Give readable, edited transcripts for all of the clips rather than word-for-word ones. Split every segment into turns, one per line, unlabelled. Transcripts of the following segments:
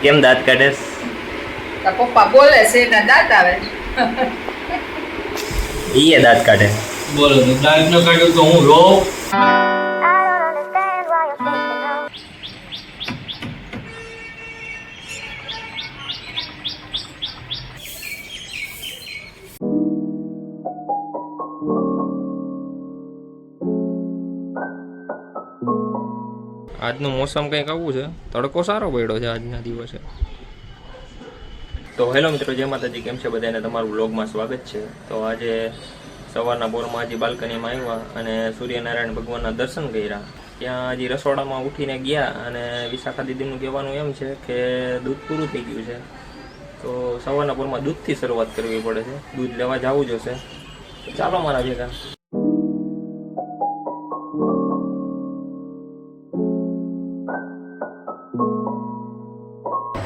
કેમ દાંત કાઢેસ?
પપ્પા બોલે છે ને દાંત આવે.
ઈએ દાંત કાઢે.
બોલો તો દાંત ન કાઢ્યો તો હું રો.
આજનું મોસમ કંઈક આવું છે, તડકો સારો પડ્યો છે આજના દિવસે. તો હેલો મિત્રો, જય માતાજી. કેમ છે બધાને? તમારું વ્લોગમાં સ્વાગત છે. તો આજે સવારના પોરમાં હજી બાલ્કનીમાં આવ્યા અને સૂર્યનારાયણ ભગવાનના દર્શન કર્યા. ત્યાં હજી રસોડામાં ઉઠીને ગયા અને વિશાખા દીદીનું કહેવાનું એમ છે કે દૂધ પૂરું થઈ ગયું છે, તો સવારના પોરમાં દૂધથી શરૂઆત કરવી પડે છે. દૂધ લેવા જવું જોશે. ચાલો મારા ભેગા.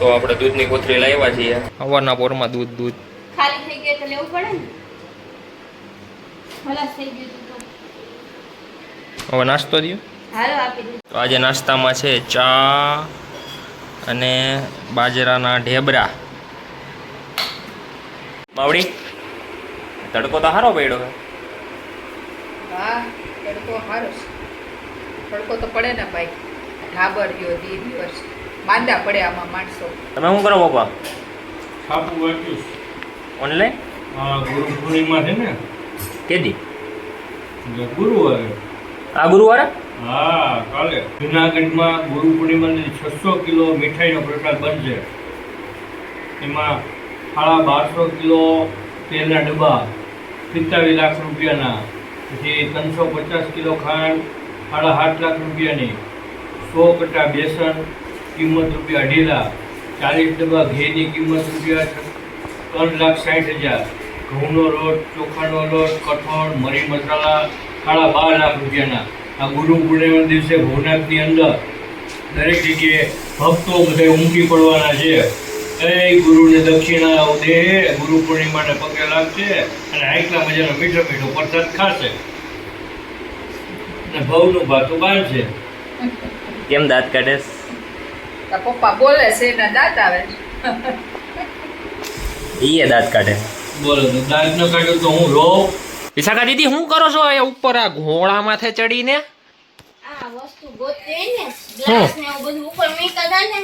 તો આપણે દૂધની કોથળી લાવ્યા છીએ. સવારના પોરમાં દૂધ
ખાલી થઈ ગયું તો લેવું પડે ને. ખલાસ થઈ ગયું તો
હવે નાસ્તો દો.
હાલો આપી દે.
તો આજે નાસ્તામાં છે ચા અને બાજરાના ઢેબરા. માવડી, તડકો તો સારો પડ્યો છે.
હા, તડકો સારો છે. તડકો તો પડે ને ભાઈ. ઢાબર ગયો દિવસ માંદા પડે આમાં માણસો.
તમે શું કરો પપ્પા?
છાપું વાંચ્યું
ઓનલાઈન?
હા, ગુરુ પૂર્ણિમા છે ને,
કેદી?
ગુરુવારે.
આ ગુરુવારે?
હા, કાલે જુનાગઢમાં ગુરુ પૂર્ણિમાની 600 કિલો મીઠાઈનો પ્રસાદ બનશે. એમાં 1250 કિલો તેલના ડબ્બા 47 લાખ રૂપિયાના, પછી 350 કિલો ખાંડ 7.5 લાખ રૂપિયાની, 100 કટ્ટા બેસન કિંમત રૂપિયા 2.5 લાખ, 40 ડબ્બા ઘીની કિંમત રૂપિયા 3,60,000, ઘઉંનો લોટ, ચોખાનો લોટ, કઠોળ, મરી મસાલા 12.5 લાખ રૂપિયાના. આ ગુરુ પૂર્ણિમાના દિવસે ભવનાથની અંદર દરેક જગ્યાએ ભક્તો બધા ઉમટી પડવાના છે. એ ગુરુને દક્ષિણા દે, ગુરુ પૂર્ણિમાને પગે લાગશે અને આટલા મજાનો મીઠો મીઠો પ્રસાદ ખાશે અને ભવનું ભાતું બાંધશે.
કેમ દાંત કાઢેસ?
પપ્પા બોલે છે ને દાંત આવે.
ઈએ દાંત કાઢે.
બોલો તો દાંત ન કાઢ્યો તો હું રો.
વિશાખા દીદી, શું કરો છો એ ઉપર આ ઘોડા માથે ચડીને?
આ વસ્તુ ગોતવી ને ગ્લાસ ને એવું બધું ઉપર મૂક્યા હતા ને.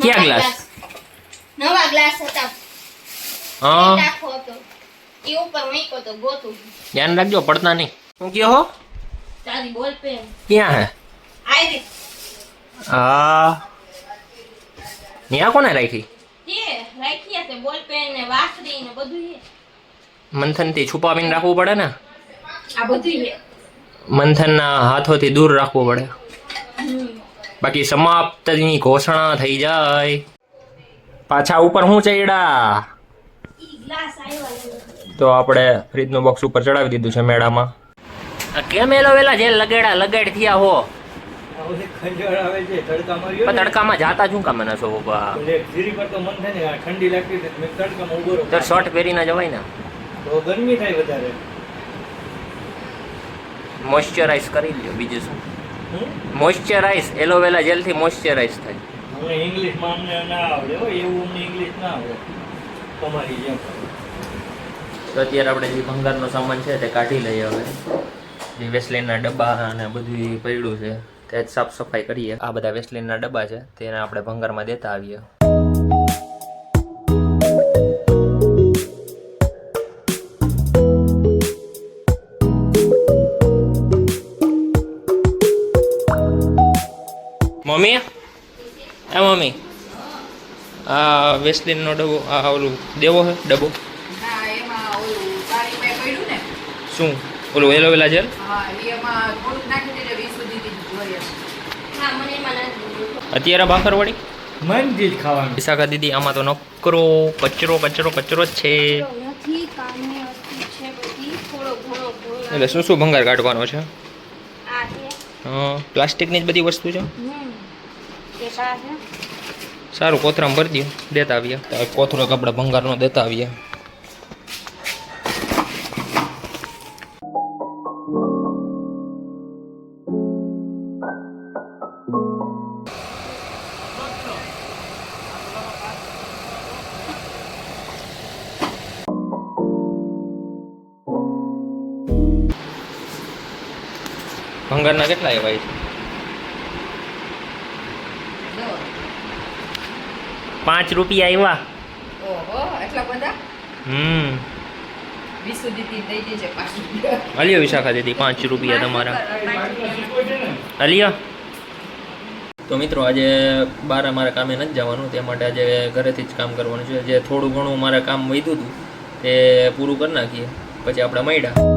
ક્યાં ગ્લાસ?
નવા ગ્લાસ હતા.
હા,
નાખો હતો એ ઉપર મૂક્યો તો ગોતું.
ધ્યાન રાખજો પડતા નહીં. શું કહો હો?
તારી બોલ પેન
ક્યાં હે?
આઈ
હા, ત્યાં કોને રાખી?
તે રાખી છે બોલ પેન ને વાસળી ને બધું છે.
મંથનથી છુપાવીને રાખવું પડે ને.
આ બધું છે.
મંથનના હાથોથી દૂર રાખવું પડે, બાકી સમાપ્તની ઘોષણા થઈ જાય. પાછા ઉપર શું ચડ્યા?
ઈ ગ્લાસ આવ્યો.
તો આપણે ફ્રીજનું બોક્સ ઉપર ચડાવી દીધું છે મેળામાં. કેમ એલોવેલા જેલ લગાડ થયા હો?
ખંજવાળ આવે છે તડકામાં
પણ તડકામાં જાતા શું કામ નસો બાબા?
જીરી પર તો મન થાય ને, ઠંડી લાગતી મેં તડકામાં ઉભો રહો
તો શર્ટ પહેરીને જવાય ને.
તો ગરમી થાય વધારે.
મોઇશ્ચરાઇઝ કરી લ્યો, બીજું શું? મોઇશ્ચરાઇઝ એલોવેલા જેલથી મોઇશ્ચરાઇઝ થાય.
અમને ઇંગ્લિશમાં અમને ના આવડે હો, એવું અમને ઇંગ્લિશ ના આવડે તમારી જેમ.
તો અત્યારે આપણે જે ભંગારનો સામાન છે તે કાઢી લઈએ. હવે જે વેસલીનના ડબ્બા અને બધું પડ્યું છે તે જ સાફ સફાઈ કરીએ. આ બધા વેસલીનના ડબ્બા છે તેને આપણે ભંગારમાં દેતા આવીએ. મમ્મી, એ મમ્મી, આ વેસલીનનો ડબ્બો, આ ઓલું દેવો છે ડબ્બો?
ના, એમાં ઓલું પાણીમાં પડ્યું ને.
શું ઓલું એલોવેલા જેલ?
હા, એમાં થોડુંક નાખી દીધું 20 સુધી જોઈએ.
હા મને એમાં નથી.
અત્યારે ભાખરવડી
મનથી જ ખાવાનું.
વિશાખા દીદી, આમાં તો નકરો કચરો જ છે.
નથી કામે હતી છે બધી થોડો ઘણો
એટલે શું ભંગાર કાઢવાનો છે?
આ છે.
હા, પ્લાસ્ટિકની જ બધી વસ્તુ છે.
એ પા છે.
સારું, કોથરામાં ભરી દો, દેતા આવીએ. કોથરો તો આપણે ભંગારનો દેતા આવીએ. ભંગારના કેટલા એવા છે?
જો
5 રૂપિયા આવ્યા.
ઓહો એટલા બધા
હમ
વિસુ દીદી દઈ દેજે 5 રૂપિયા.
અલિયો વિશાખા દીદી 5 રૂપિયા તમારા. અલિયો. તો મિત્રો આજે બાર મારે કામે નથી જવાનું, તે માટે આજે ઘરેથી જ કામ કરવાનું છે. જે થોડું ઘણું મારે કામ વધ્યું હતું તે પૂરું કરી નાખીએ, પછી આપણે મળ્યા.